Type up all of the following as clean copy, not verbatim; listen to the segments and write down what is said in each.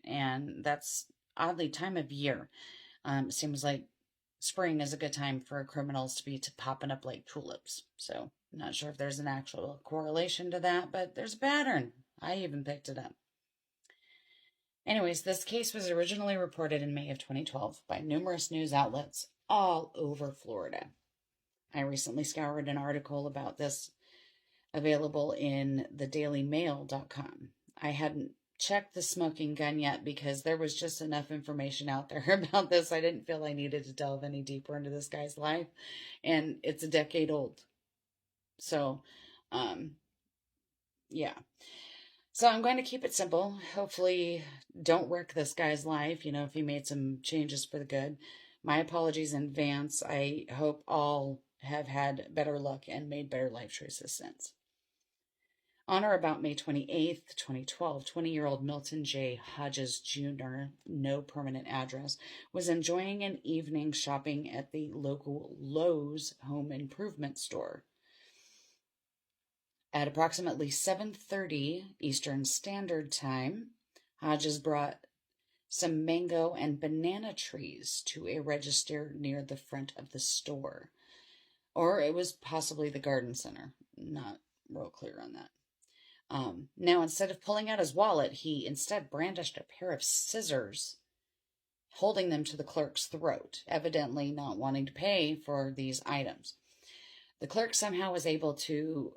and that's oddly time of year. It seems like spring is a good time for criminals to be popping up like tulips. So, I'm not sure if there's an actual correlation to that, but there's a pattern. I even picked it up. Anyways, this case was originally reported in May of 2012 by numerous news outlets all over Florida. I recently scoured an article about this available in thedailymail.com. I hadn't checked the smoking gun yet because there was just enough information out there about this. I didn't feel I needed to delve any deeper into this guy's life, and it's a decade old. So, um, yeah. So I'm going to keep it simple. Hopefully, don't wreck this guy's life, if he made some changes for the good. My apologies in advance. I hope all have had better luck and made better life choices since. On or about May 28th, 2012, 20-year-old Milton J. Hodges Jr., no permanent address, was enjoying an evening shopping at the local Lowe's home improvement store. At approximately 7:30 Eastern Standard Time, Hodges brought some mango and banana trees to a register near the front of the store. Or it was possibly the garden center. Not real clear on that. Now, instead of pulling out his wallet, he instead brandished a pair of scissors, holding them to the clerk's throat, evidently not wanting to pay for these items. The clerk somehow was able to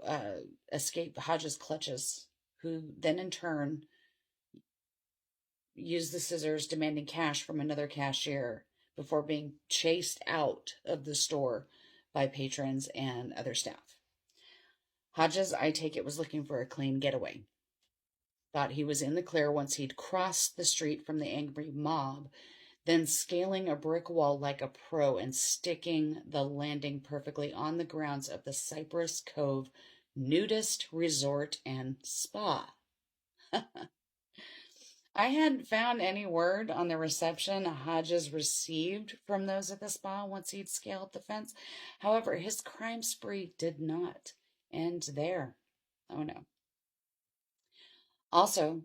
escape Hodges' clutches, who then in turn used the scissors, demanding cash from another cashier before being chased out of the store by patrons and other staff. Hodges, I take it, was looking for a clean getaway. Thought he was in the clear once he'd crossed the street from the angry mob, then scaling a brick wall like a pro and sticking the landing perfectly on the grounds of the Cypress Cove Nudist Resort and Spa. I hadn't found any word on the reception Hodges received from those at the spa once he'd scaled the fence. However, his crime spree did not end there. Oh no. Also,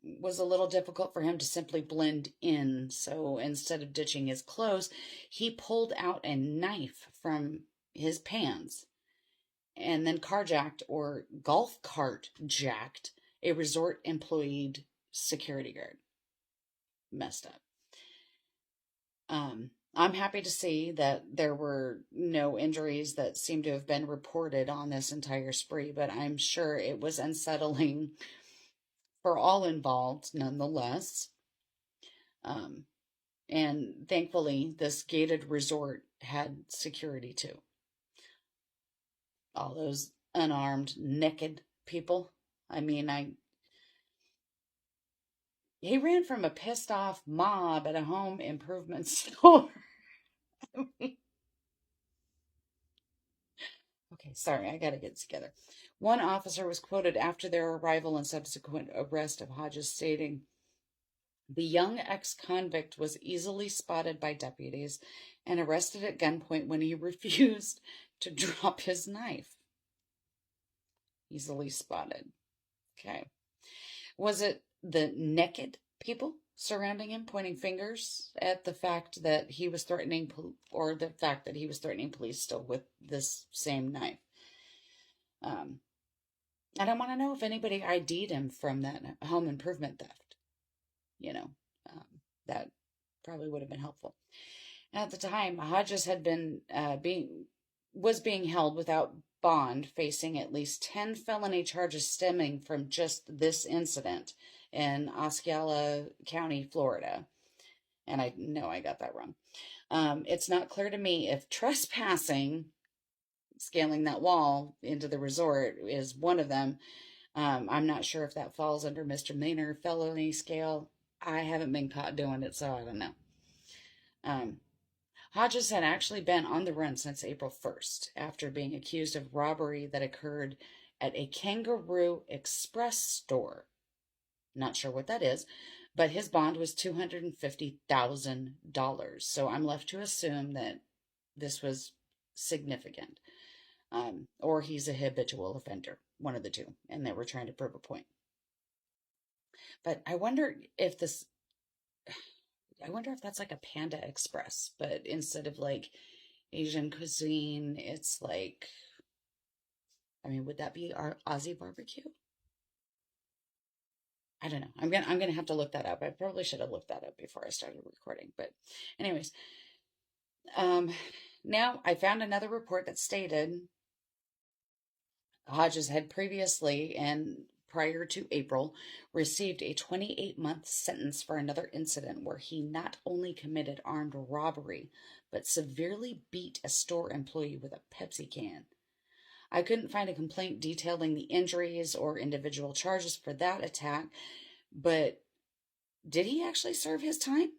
was a little difficult for him to simply blend in, so instead of ditching his clothes, he pulled out a knife from his pants and then carjacked or golf cart jacked a resort employed security guard. Messed up. I'm happy to see that there were no injuries that seem to have been reported on this entire spree, but I'm sure it was unsettling for all involved nonetheless. And thankfully, this gated resort had security too. All those unarmed, naked people. I mean, he ran from a pissed off mob at a home improvement store. Okay, sorry, I gotta get it together. One officer was quoted after their arrival and subsequent arrest of Hodges, stating, "The young ex-convict was easily spotted by deputies and arrested at gunpoint when he refused to drop his knife." Easily spotted. Okay. Was it the naked people surrounding him pointing fingers at the fact that he was threatening, or the fact that he was threatening police still with this same knife? I don't want to know if anybody ID'd him from that home improvement theft. That probably would have been helpful. At the time, Hodges had been was being held without bond, facing at least 10 felony charges stemming from just this incident in Osceola County, Florida. And I know I got that wrong. It's not clear to me if trespassing, scaling that wall into the resort, is one of them. I'm not sure if that falls under misdemeanor felony scale. I haven't been caught doing it, so I don't know. Hodges had actually been on the run since April 1st after being accused of robbery that occurred at a Kangaroo Express store. Not sure what that is, but his bond was $250,000. So I'm left to assume that this was significant. Or he's a habitual offender, one of the two, and they were trying to prove a point. But I wonder if that's like a Panda Express, but instead of like Asian cuisine, it's like, I mean, would that be our Aussie barbecue? I don't know. I'm gonna have to look that up. I probably should have looked that up before I started recording. But anyways, um, now I found another report that stated Hodges had previously and prior to April received a 28-month sentence for another incident where he not only committed armed robbery but severely beat a store employee with a Pepsi can. I couldn't find a complaint detailing the injuries or individual charges for that attack, but did he actually serve his time?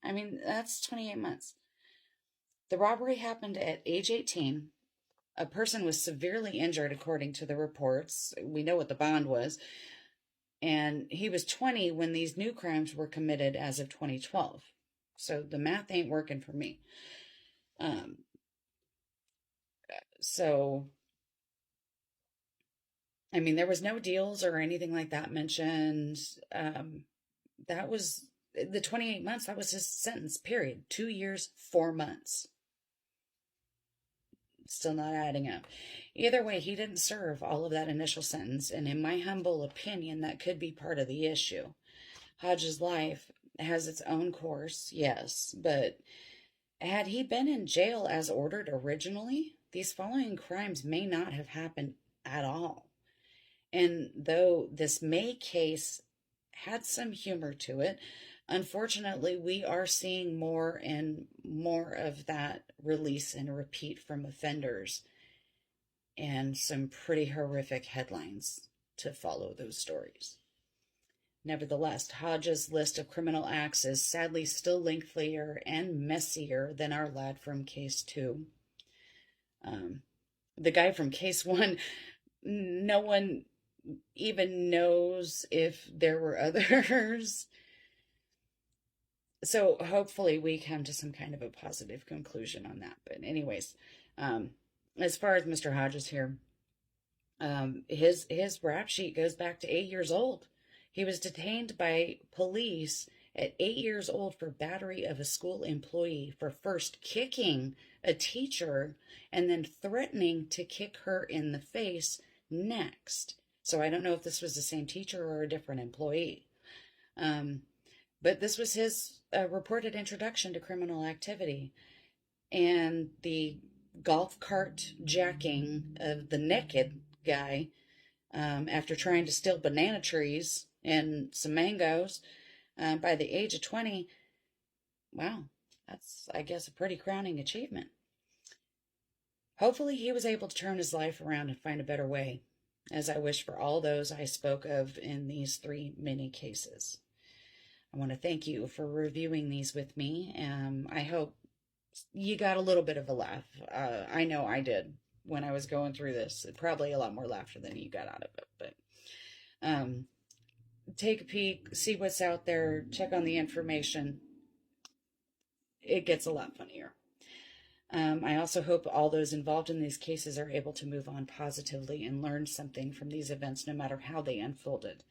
I mean, that's 28 months. The robbery happened at age 18. A person was severely injured, according to the reports. We know what the bond was. And he was 20 when these new crimes were committed as of 2012. So the math ain't working for me. Um, so, I mean, there was no deals or anything like that mentioned. That was the 28 months. That was his sentence, period. 2 years, 4 months. Still not adding up. Either way, he didn't serve all of that initial sentence, and in my humble opinion, that could be part of the issue. Hodges' life has its own course, yes, but had he been in jail as ordered originally, these following crimes may not have happened at all. And though this May case had some humor to it, unfortunately, we are seeing more and more of that release and repeat from offenders, and some pretty horrific headlines to follow those stories. Nevertheless, Hodges' list of criminal acts is sadly still lengthier and messier than our lad from case 2. The guy from case 1, no one even knows if there were others. So hopefully we come to some kind of a positive conclusion on that. But anyways, as far as Mr. Hodges here, his rap sheet goes back to 8 years old. He was detained by police at 8 years old for battery of a school employee, for first kicking a teacher and then threatening to kick her in the face next. So I don't know if this was the same teacher or a different employee. But this was his reported introduction to criminal activity. And the golf cart jacking of the naked guy, after trying to steal banana trees and some mangoes by the age of 20. Wow, that's, I guess, a pretty crowning achievement. Hopefully, he was able to turn his life around and find a better way, as I wish for all those I spoke of in these 3 mini cases. I want to thank you for reviewing these with me. I hope you got a little bit of a laugh. I know I did when I was going through this. Probably a lot more laughter than you got out of it. But take a peek, see what's out there, check on the information. It gets a lot funnier. I also hope all those involved in these cases are able to move on positively and learn something from these events, no matter how they unfolded.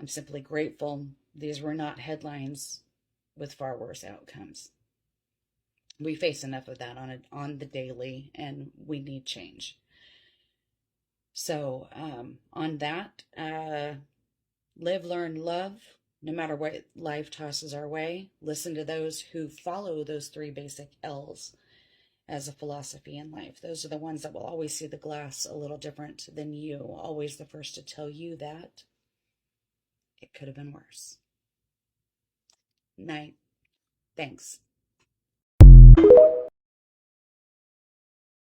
I'm simply grateful these were not headlines with far worse outcomes. We face enough of that on the daily, and we need change. So on that, live, learn, love. No matter what life tosses our way, listen to those who follow those 3 basic L's as a philosophy in life. Those are the ones that will always see the glass a little different than you, always the first to tell you that it could have been worse. Night. Thanks.